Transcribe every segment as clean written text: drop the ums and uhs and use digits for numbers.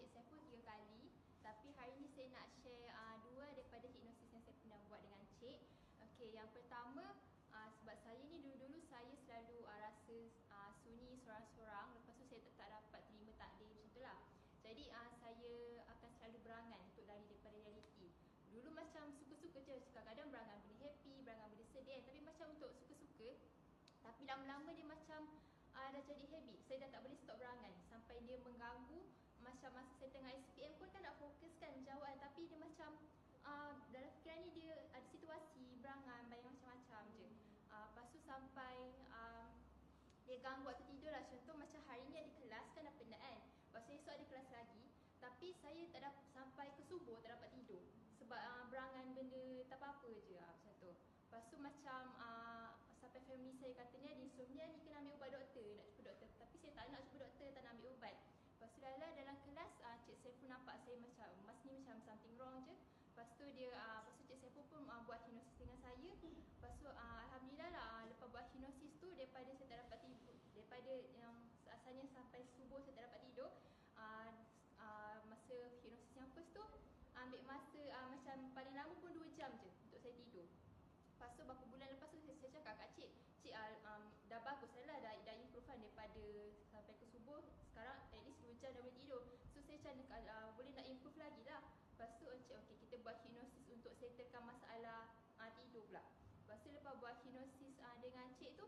Cik Saiful 3 kali. Tapi hari ni saya nak share 2 daripada hipnosis yang saya pernah buat dengan Cik. Okey, yang pertama, sebab saya ni dulu-dulu saya selalu rasa sunyi sorang-sorang. Lepas tu saya tak dapat terima takdir macam tu lah. Jadi saya akan selalu berangan untuk lari daripada realiti. Dulu macam suka-suka je, kadang-kadang berangan benda happy, berangan benda sedih. Tapi macam untuk suka-suka. Tapi lama-lama dia macam dah jadi habit. Saya dah tak boleh stop berangan sampai dia mengganggu. Macam masa saya tengah SPM pun kan nak fokus kan menjawab, tapi dia macam dalam fikiran ni dia ada situasi berangan, bayang macam-macam je. Lepas tu sampai dia ganggu waktu tidur lah. Contoh macam hari ni ada kelas kan, dah penat kan. Lepas tu esok ada kelas lagi, tapi saya tak dapat, sampai ke subuh tak dapat tidur. Sebab berangan benda tak apa-apa je macam tu. Lepas tu macam sampai family saya katanya insomnia ni kena ambil ubat doktor, nak jumpa doktor. Tapi saya tak nak jumpa doktor, tak nak ambil ubat. Lepas tu dalam kelas Cik Saiful nampak saya macam mas ni macam something wrong je. Lepas tu Cik Saiful pun buat hipnosis dengan saya. Lepas tu alhamdulillah lah, lepas buat hipnosis tu daripada saya tak dapat tidur, daripada yang asalnya sampai subuh saya tak dapat tidur, masa hipnosis yang first tu ambil masa macam paling lama pun 2 jam je untuk saya tidur. Lepas tu beberapa bulan lepas tu saya cakap kat Cik dah bagus lah, dah improve kan daripada sampai ke subuh. Sekarang at least 2 jam dah boleh tidur. So saya cakap boleh nak improve lagi lah. Lepas tu Cik okey, kita buat hipnosis untuk settlekan masalah tidur pula. Lepas tu lepas buat hipnosis dengan Cik tu,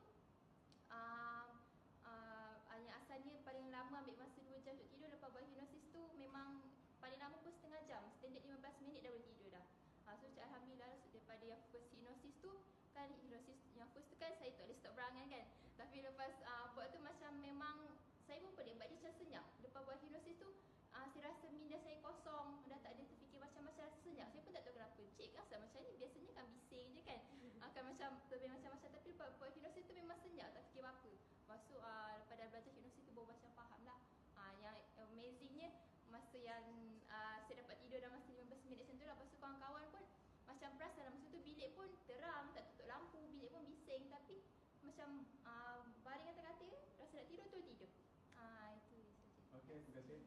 yang asalnya paling lama ambil masa 2 jam untuk tidur, lepas buat hipnosis tu memang paling lama pun setengah jam, standard 15 minit dah boleh tidur dah. So alhamdulillah daripada yang first hipnosis tu kan, hipnosis yang first tu kan saya tak boleh stop berangan kan. Tapi lepas buat tu macam memang saya pun pelik sebab dia macam senyap. Lepas buat hipnosis tu saya rasa minda saya kosong, dah tak ada terfikir macam-macam, rasa senyap. Saya pun tak tahu kenapa. Cik kan asal macam ni, biasanya kan bising je kan, akan macam lebih macam-macam. Tapi lepas buat hipnosis tu memang senyap, tak fikir apa-apa. Lepas tu lepas dah belajar hipnosis tu baru macam faham lah. Yang amazingnya masa yang saya dapat tidur dalam masa 15 minit macam tu lah. Lepas tu kawan-kawan pun macam perasan lah, masa tu bilik pun terang, tak tutup lampu, bilik pun bising. Tapi macam baring atas katil, rasa nak tidur tu tidur. Itu. Okey, terima kasih.